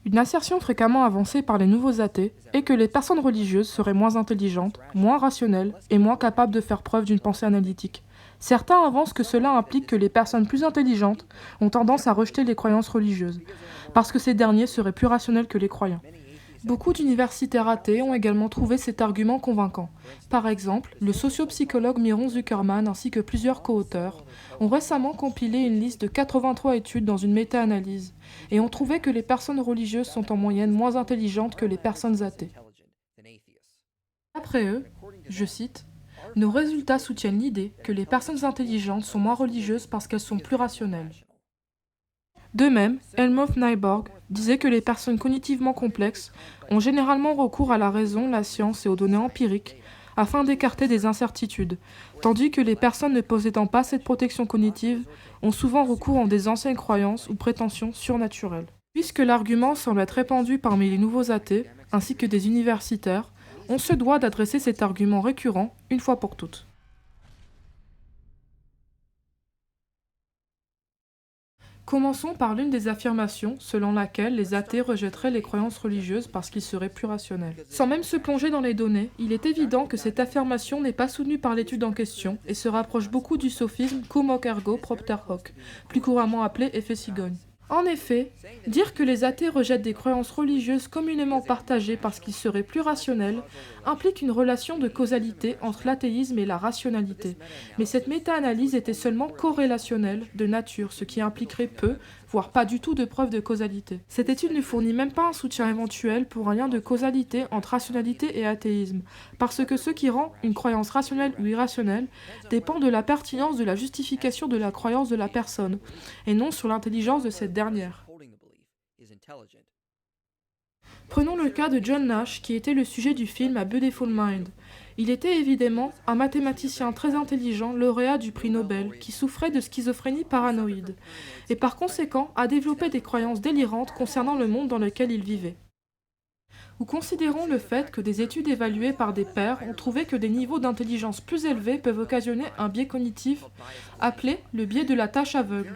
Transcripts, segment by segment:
Une assertion fréquemment avancée par les nouveaux athées est que les personnes religieuses seraient moins intelligentes, moins rationnelles et moins capables de faire preuve d'une pensée analytique. Certains avancent que cela implique que les personnes plus intelligentes ont tendance à rejeter les croyances religieuses, parce que ces derniers seraient plus rationnels que les croyants. Beaucoup d'universitaires athées ont également trouvé cet argument convaincant. Par exemple, le sociopsychologue Myron Zuckerman ainsi que plusieurs co-auteurs ont récemment compilé une liste de 83 études dans une méta-analyse et ont trouvé que les personnes religieuses sont en moyenne moins intelligentes que les personnes athées. D'après eux, je cite, nos résultats soutiennent l'idée que les personnes intelligentes sont moins religieuses parce qu'elles sont plus rationnelles. De même, Helmut Nyborg disait que les personnes cognitivement complexes ont généralement recours à la raison, la science et aux données empiriques afin d'écarter des incertitudes, tandis que les personnes ne possédant pas cette protection cognitive ont souvent recours à des anciennes croyances ou prétentions surnaturelles. Puisque l'argument semble être répandu parmi les nouveaux athées, ainsi que des universitaires, on se doit d'adresser cet argument récurrent une fois pour toutes. Commençons par l'une des affirmations selon laquelle les athées rejetteraient les croyances religieuses parce qu'ils seraient plus rationnels. Sans même se plonger dans les données, il est évident que cette affirmation n'est pas soutenue par l'étude en question et se rapproche beaucoup du sophisme cum hoc ergo propter hoc, plus couramment appelé effet cigogne. En effet, dire que les athées rejettent des croyances religieuses communément partagées parce qu'ils seraient plus rationnels implique une relation de causalité entre l'athéisme et la rationalité. Mais cette méta-analyse était seulement corrélationnelle de nature, ce qui impliquerait peu, voire pas du tout de preuve de causalité. Cette étude ne fournit même pas un soutien éventuel pour un lien de causalité entre rationalité et athéisme, parce que ce qui rend une croyance rationnelle ou irrationnelle dépend de la pertinence de la justification de la croyance de la personne, et non sur l'intelligence de cette dernière. Prenons le cas de John Nash, qui était le sujet du film A Beautiful Mind. Il était évidemment un mathématicien très intelligent, lauréat du prix Nobel, qui souffrait de schizophrénie paranoïde, et par conséquent a développé des croyances délirantes concernant le monde dans lequel il vivait. Ou considérons le fait que des études évaluées par des pairs ont trouvé que des niveaux d'intelligence plus élevés peuvent occasionner un biais cognitif appelé le biais de la tâche aveugle,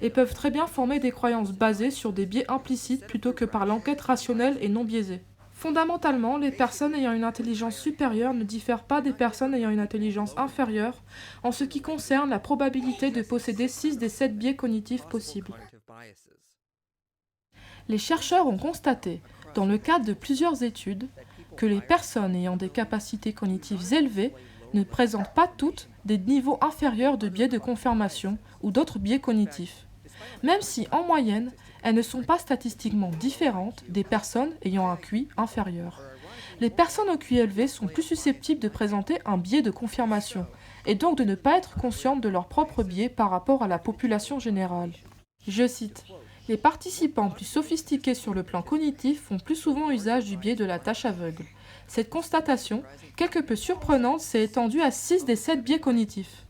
et peuvent très bien former des croyances basées sur des biais implicites plutôt que par l'enquête rationnelle et non biaisée. Fondamentalement, les personnes ayant une intelligence supérieure ne diffèrent pas des personnes ayant une intelligence inférieure en ce qui concerne la probabilité de posséder 6 des 7 biais cognitifs possibles. Les chercheurs ont constaté, dans le cadre de plusieurs études, que les personnes ayant des capacités cognitives élevées ne présentent pas toutes des niveaux inférieurs de biais de confirmation ou d'autres biais cognitifs, même si, en moyenne, elles ne sont pas statistiquement différentes des personnes ayant un QI inférieur. Les personnes au QI élevé sont plus susceptibles de présenter un biais de confirmation, et donc de ne pas être conscientes de leur propre biais par rapport à la population générale. Je cite. Les participants plus sophistiqués sur le plan cognitif font plus souvent usage du biais de la tâche aveugle. Cette constatation, quelque peu surprenante, s'est étendue à 6 des 7 biais cognitifs.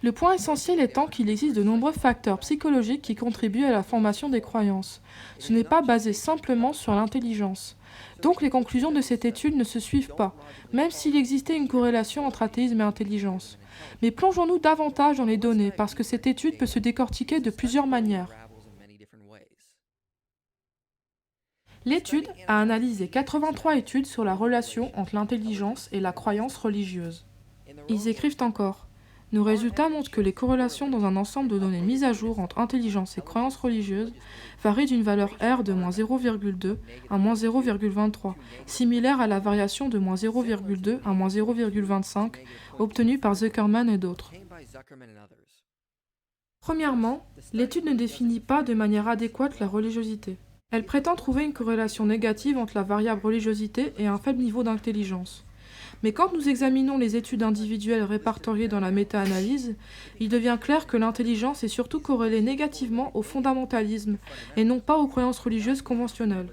Le point essentiel étant qu'il existe de nombreux facteurs psychologiques qui contribuent à la formation des croyances. Ce n'est pas basé simplement sur l'intelligence. Donc les conclusions de cette étude ne se suivent pas, même s'il existait une corrélation entre athéisme et intelligence. Mais plongeons-nous davantage dans les données, parce que cette étude peut se décortiquer de plusieurs manières. L'étude a analysé 83 études sur la relation entre l'intelligence et la croyance religieuse. Ils écrivent encore. Nos résultats montrent que les corrélations dans un ensemble de données mises à jour entre intelligence et croyance religieuse varient d'une valeur R de -0,2 à -0,23, similaire à la variation de -0,2 à -0,25 obtenue par Zuckerman et d'autres. Premièrement, l'étude ne définit pas de manière adéquate la religiosité. Elle prétend trouver une corrélation négative entre la variable religiosité et un faible niveau d'intelligence. Mais quand nous examinons les études individuelles répertoriées dans la méta-analyse, il devient clair que l'intelligence est surtout corrélée négativement au fondamentalisme et non pas aux croyances religieuses conventionnelles.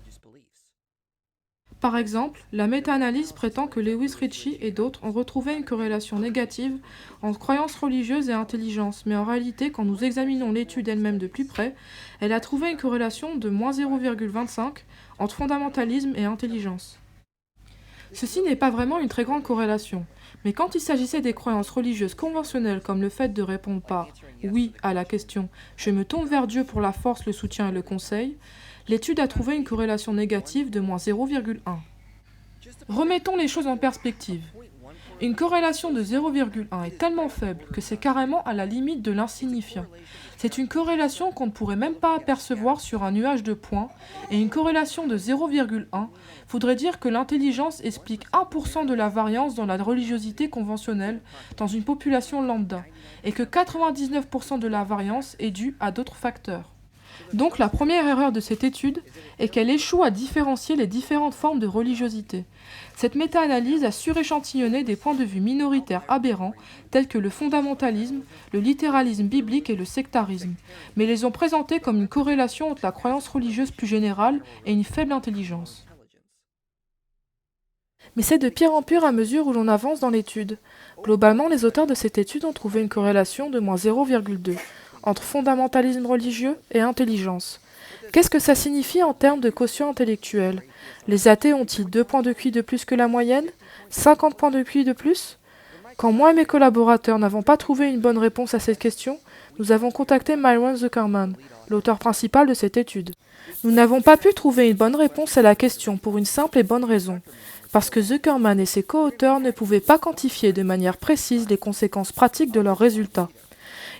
Par exemple, la méta-analyse prétend que Lewis Ritchie et d'autres ont retrouvé une corrélation négative entre croyances religieuses et intelligence, mais en réalité, quand nous examinons l'étude elle-même de plus près, elle a trouvé une corrélation de -0,25 entre fondamentalisme et intelligence. Ceci n'est pas vraiment une très grande corrélation, mais quand il s'agissait des croyances religieuses conventionnelles comme le fait de répondre par « oui » à la question « je me tourne vers Dieu pour la force, le soutien et le conseil », L'étude a trouvé une corrélation négative de moins 0,1. Remettons les choses en perspective. Une corrélation de 0,1 est tellement faible que c'est carrément à la limite de l'insignifiant. C'est une corrélation qu'on ne pourrait même pas apercevoir sur un nuage de points, et une corrélation de 0,1 voudrait dire que l'intelligence explique 1% de la variance dans la religiosité conventionnelle dans une population lambda, et que 99% de la variance est due à d'autres facteurs. Donc la première erreur de cette étude est qu'elle échoue à différencier les différentes formes de religiosité. Cette méta-analyse a suréchantillonné des points de vue minoritaires aberrants tels que le fondamentalisme, le littéralisme biblique et le sectarisme, mais les ont présentés comme une corrélation entre la croyance religieuse plus générale et une faible intelligence. Mais c'est de pire en pire à mesure où l'on avance dans l'étude. Globalement, les auteurs de cette étude ont trouvé une corrélation de moins 0,2 entre fondamentalisme religieux et intelligence. Qu'est-ce que ça signifie en termes de quotient intellectuel? Les athées ont-ils 2 points de QI de plus que la moyenne? 50 points de QI de plus? Quand moi et mes collaborateurs n'avons pas trouvé une bonne réponse à cette question, nous avons contacté Myron Zuckerman, l'auteur principal de cette étude. Nous n'avons pas pu trouver une bonne réponse à la question pour une simple et bonne raison. Parce que Zuckerman et ses co-auteurs ne pouvaient pas quantifier de manière précise les conséquences pratiques de leurs résultats.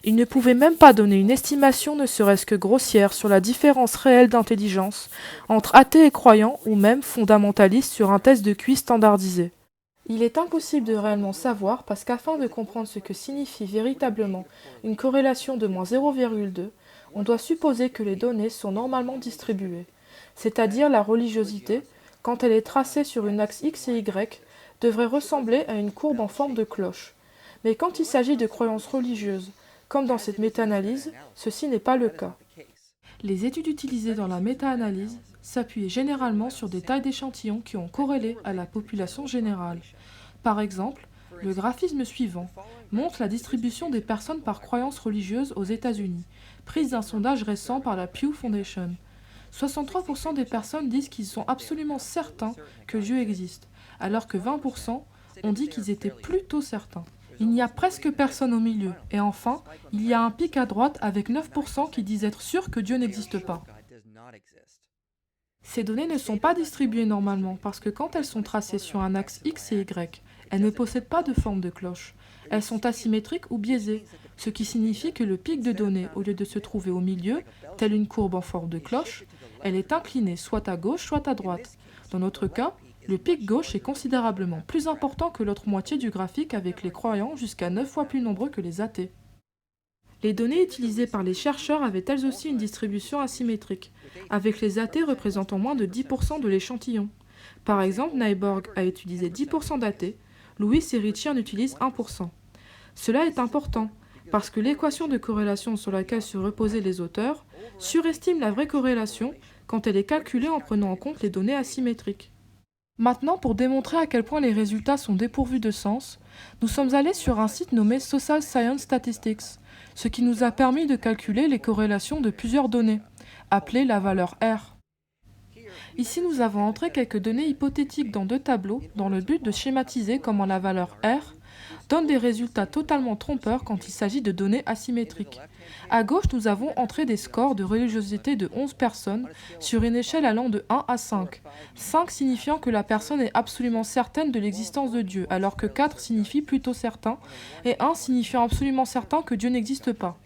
Ils ne pouvaient même pas donner une estimation ne serait-ce que grossière sur la différence réelle d'intelligence entre athées et croyants ou même fondamentalistes sur un test de QI standardisé. Il est impossible de réellement savoir parce qu'afin de comprendre ce que signifie véritablement une corrélation de moins 0,2, on doit supposer que les données sont normalement distribuées, c'est-à-dire la religiosité, quand elle est tracée sur une axe X et Y, devrait ressembler à une courbe en forme de cloche. Mais quand il s'agit de croyances religieuses, comme dans cette méta-analyse, ceci n'est pas le cas. Les études utilisées dans la méta-analyse s'appuient généralement sur des tailles d'échantillons qui ont corrélé à la population générale. Par exemple, le graphisme suivant montre la distribution des personnes par croyance religieuse aux États-Unis, prise d'un sondage récent par la Pew Foundation. 63% des personnes disent qu'ils sont absolument certains que Dieu existe, alors que 20% ont dit qu'ils étaient plutôt certains. Il n'y a presque personne au milieu. Et enfin, il y a un pic à droite avec 9% qui disent être sûrs que Dieu n'existe pas. Ces données ne sont pas distribuées normalement parce que quand elles sont tracées sur un axe X et Y, elles ne possèdent pas de forme de cloche. Elles sont asymétriques ou biaisées, ce qui signifie que le pic de données, au lieu de se trouver au milieu, telle une courbe en forme de cloche, elle est inclinée soit à gauche, soit à droite. Dans notre cas, le pic gauche est considérablement plus important que l'autre moitié du graphique avec les croyants jusqu'à 9 fois plus nombreux que les athées. Les données utilisées par les chercheurs avaient elles aussi une distribution asymétrique, avec les athées représentant moins de 10% de l'échantillon. Par exemple, Nyborg a utilisé 10% d'athées, Lewis et Ritchie en utilisent 1%. Cela est important, parce que l'équation de corrélation sur laquelle se reposaient les auteurs surestime la vraie corrélation quand elle est calculée en prenant en compte les données asymétriques. Maintenant, pour démontrer à quel point les résultats sont dépourvus de sens, nous sommes allés sur un site nommé Social Science Statistics, ce qui nous a permis de calculer les corrélations de plusieurs données, appelées la valeur R. Ici, nous avons entré quelques données hypothétiques dans 2 tableaux dans le but de schématiser comment la valeur R donne des résultats totalement trompeurs quand il s'agit de données asymétriques. À gauche, nous avons entré des scores de religiosité de 11 personnes sur une échelle allant de 1 à 5. 5 signifiant que la personne est absolument certaine de l'existence de Dieu, alors que 4 signifie plutôt certain, et 1 signifiant absolument certain que Dieu n'existe pas.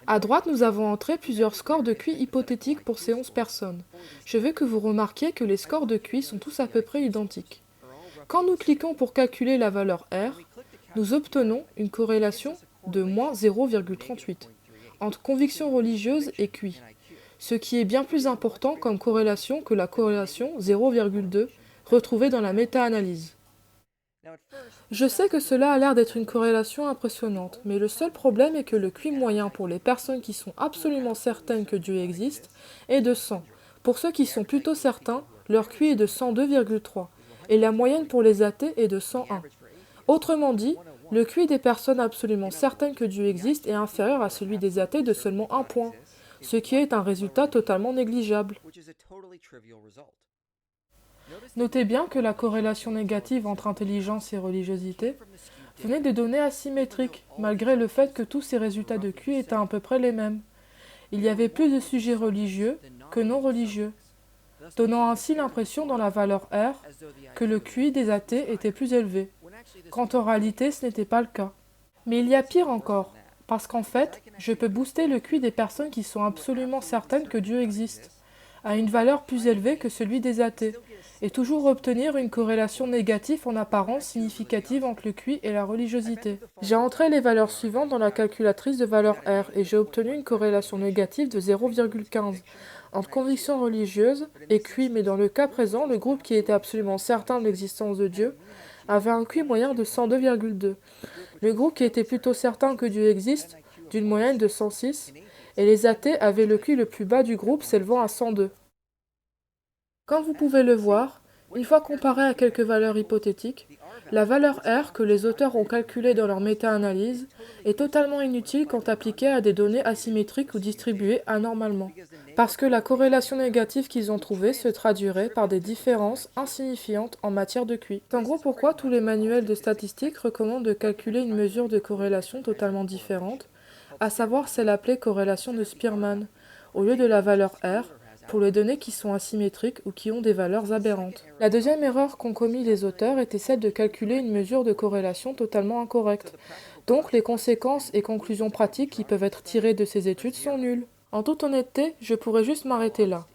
À droite, nous avons entré plusieurs scores de QI hypothétiques pour ces 11 personnes. Je veux que vous remarquiez que les scores de QI sont tous à peu près identiques. Quand nous cliquons pour calculer la valeur R, nous obtenons une corrélation de moins 0,38 entre conviction religieuse et QI, ce qui est bien plus important comme corrélation que la corrélation 0,2 retrouvée dans la méta-analyse. Je sais que cela a l'air d'être une corrélation impressionnante, mais le seul problème est que le QI moyen pour les personnes qui sont absolument certaines que Dieu existe est de 100. Pour ceux qui sont plutôt certains, leur QI est de 102,3. Et la moyenne pour les athées est de 101. Autrement dit, le QI des personnes absolument certaines que Dieu existe est inférieur à celui des athées de seulement 1 point, ce qui est un résultat totalement négligeable. Notez bien que la corrélation négative entre intelligence et religiosité venait des données asymétriques, malgré le fait que tous ces résultats de QI étaient à peu près les mêmes. Il y avait plus de sujets religieux que non religieux, donnant ainsi l'impression dans la valeur R que le QI des athées était plus élevé, quand en réalité ce n'était pas le cas. Mais il y a pire encore, parce qu'en fait, je peux booster le QI des personnes qui sont absolument certaines que Dieu existe, à une valeur plus élevée que celui des athées, et toujours obtenir une corrélation négative en apparence significative entre le QI et la religiosité. J'ai entré les valeurs suivantes dans la calculatrice de valeur R et j'ai obtenu une corrélation négative de 0,15 entre conviction religieuse et QI, mais dans le cas présent, le groupe qui était absolument certain de l'existence de Dieu avait un QI moyen de 102,2. Le groupe qui était plutôt certain que Dieu existe, d'une moyenne de 106, et les athées avaient le QI le plus bas du groupe s'élevant à 102. Comme vous pouvez le voir, une fois comparée à quelques valeurs hypothétiques, la valeur R que les auteurs ont calculée dans leur méta-analyse est totalement inutile quand appliquée à des données asymétriques ou distribuées anormalement, parce que la corrélation négative qu'ils ont trouvée se traduirait par des différences insignifiantes en matière de QI. C'est en gros pourquoi tous les manuels de statistiques recommandent de calculer une mesure de corrélation totalement différente, à savoir celle appelée corrélation de Spearman, au lieu de la valeur R, pour les données qui sont asymétriques ou qui ont des valeurs aberrantes. La deuxième erreur qu'ont commis les auteurs était celle de calculer une mesure de corrélation totalement incorrecte. Donc les conséquences et conclusions pratiques qui peuvent être tirées de ces études sont nulles. En toute honnêteté, je pourrais juste m'arrêter là.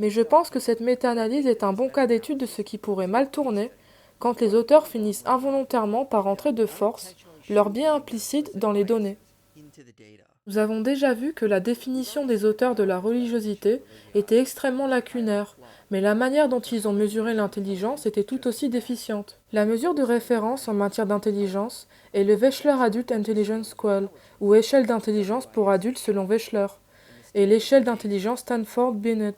Mais je pense que cette méta-analyse est un bon cas d'étude de ce qui pourrait mal tourner quand les auteurs finissent involontairement par entrer de force leur biais implicite dans les données. Nous avons déjà vu que la définition des auteurs de la religiosité était extrêmement lacunaire, mais la manière dont ils ont mesuré l'intelligence était tout aussi déficiente. La mesure de référence en matière d'intelligence est le Wechsler Adult Intelligence Scale, ou échelle d'intelligence pour adultes selon Wechsler, et l'échelle d'intelligence Stanford-Binet.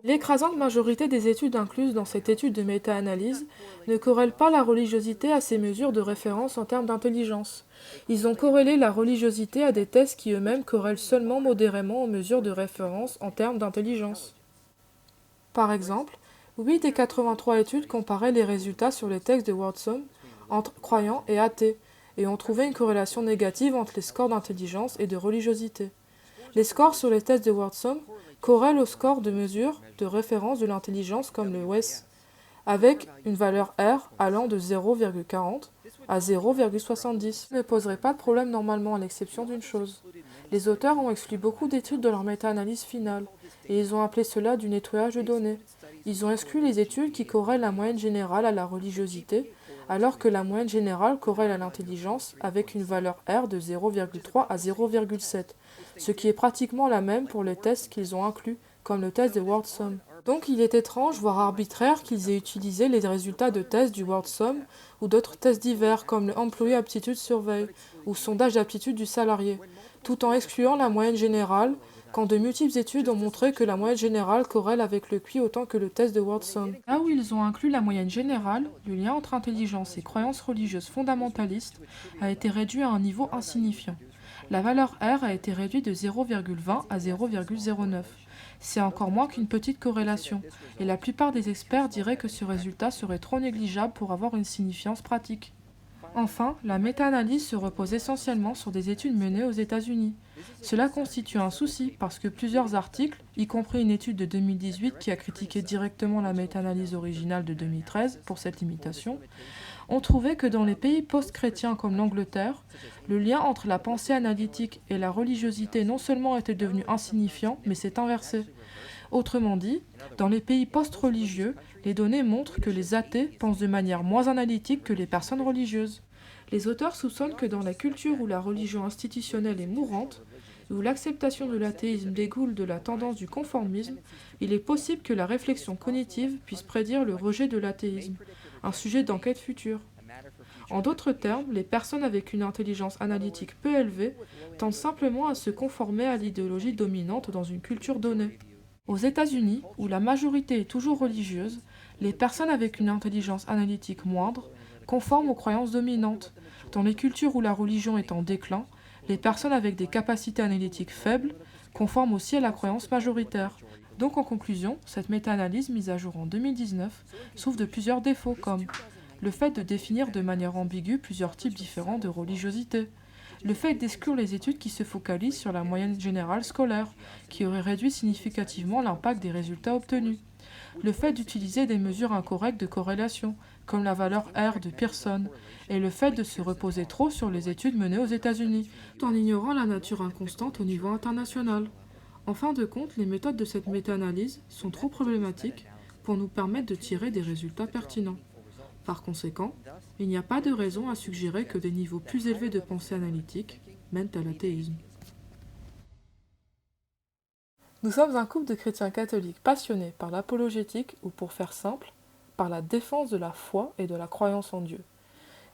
L'écrasante majorité des études incluses dans cette étude de méta-analyse ne corrèlent pas la religiosité à ces mesures de référence en termes d'intelligence. Ils ont corrélé la religiosité à des tests qui eux-mêmes corrèlent seulement modérément aux mesures de référence en termes d'intelligence. Par exemple, 8 des 83 études comparaient les résultats sur les textes de Wordsom entre croyants et athées, et ont trouvé une corrélation négative entre les scores d'intelligence et de religiosité. Les scores sur les tests de Wordsom corrèlent au score de mesure de référence de l'intelligence comme le WES, avec une valeur R allant de 0,40 à 0,70. Ne poserait pas de problème normalement à l'exception d'une chose. Les auteurs ont exclu beaucoup d'études de leur méta-analyse finale, et ils ont appelé cela du nettoyage de données. Ils ont exclu les études qui corrèlent la moyenne générale à la religiosité, alors que la moyenne générale corrèle à l'intelligence avec une valeur R de 0,3 à 0,7, ce qui est pratiquement la même pour les tests qu'ils ont inclus, comme le test de Wordsom. Donc il est étrange, voire arbitraire, qu'ils aient utilisé les résultats de tests du Wordsom ou d'autres tests divers comme le Employee Aptitude Survey ou sondage d'aptitude du salarié, tout en excluant la moyenne générale, quand de multiples études ont montré que la moyenne générale corrèle avec le QI autant que le test de Wordsom. Là où ils ont inclus la moyenne générale, le lien entre intelligence et croyances religieuses fondamentalistes a été réduit à un niveau insignifiant. La valeur R a été réduite de 0,20 à 0,09. C'est encore moins qu'une petite corrélation, et la plupart des experts diraient que ce résultat serait trop négligeable pour avoir une signifiance pratique. Enfin, la méta-analyse se repose essentiellement sur des études menées aux États-Unis. Cela constitue un souci parce que plusieurs articles, y compris une étude de 2018 qui a critiqué directement la méta-analyse originale de 2013 pour cette limitation, ont trouvé que dans les pays post-chrétiens comme l'Angleterre, le lien entre la pensée analytique et la religiosité non seulement était devenu insignifiant, mais s'est inversé. Autrement dit, dans les pays post-religieux, les données montrent que les athées pensent de manière moins analytique que les personnes religieuses. Les auteurs soupçonnent que dans la culture où la religion institutionnelle est mourante, où l'acceptation de l'athéisme découle de la tendance du conformisme, il est possible que la réflexion cognitive puisse prédire le rejet de l'athéisme, un sujet d'enquête future. En d'autres termes, les personnes avec une intelligence analytique peu élevée tendent simplement à se conformer à l'idéologie dominante dans une culture donnée. Aux États-Unis, où la majorité est toujours religieuse, les personnes avec une intelligence analytique moindre conforment aux croyances dominantes. Dans les cultures où la religion est en déclin, les personnes avec des capacités analytiques faibles conforment aussi à la croyance majoritaire. Donc en conclusion, cette méta-analyse mise à jour en 2019 souffre de plusieurs défauts comme le fait de définir de manière ambiguë plusieurs types différents de religiosité, Le fait d'exclure les études qui se focalisent sur la moyenne générale scolaire, qui aurait réduit significativement l'impact des résultats obtenus. Le fait d'utiliser des mesures incorrectes de corrélation, comme la valeur R de Pearson, et le fait de se reposer trop sur les études menées aux États-Unis, tout en ignorant la nature inconstante au niveau international. En fin de compte, les méthodes de cette méta-analyse sont trop problématiques pour nous permettre de tirer des résultats pertinents. Par conséquent, il n'y a pas de raison à suggérer que des niveaux plus élevés de pensée analytique mènent à l'athéisme. Nous sommes un couple de chrétiens catholiques passionnés par l'apologétique ou, pour faire simple, par la défense de la foi et de la croyance en Dieu.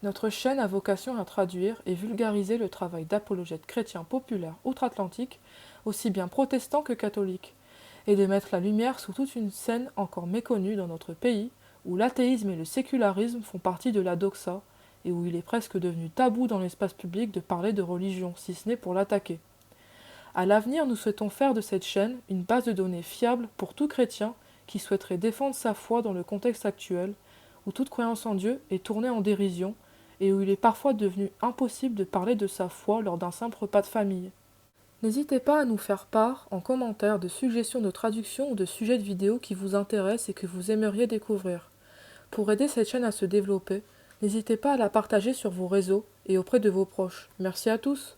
Notre chaîne a vocation à traduire et vulgariser le travail d'apologètes chrétiens populaires outre-Atlantique, aussi bien protestants que catholiques, et de mettre la lumière sur toute une scène encore méconnue dans notre pays, où l'athéisme et le sécularisme font partie de la doxa, et où il est presque devenu tabou dans l'espace public de parler de religion, si ce n'est pour l'attaquer. À l'avenir, nous souhaitons faire de cette chaîne une base de données fiable pour tout chrétien qui souhaiterait défendre sa foi dans le contexte actuel, où toute croyance en Dieu est tournée en dérision et où il est parfois devenu impossible de parler de sa foi lors d'un simple repas de famille. N'hésitez pas à nous faire part en commentaire de suggestions de traduction ou de sujets de vidéos qui vous intéressent et que vous aimeriez découvrir. Pour aider cette chaîne à se développer, n'hésitez pas à la partager sur vos réseaux et auprès de vos proches. Merci à tous!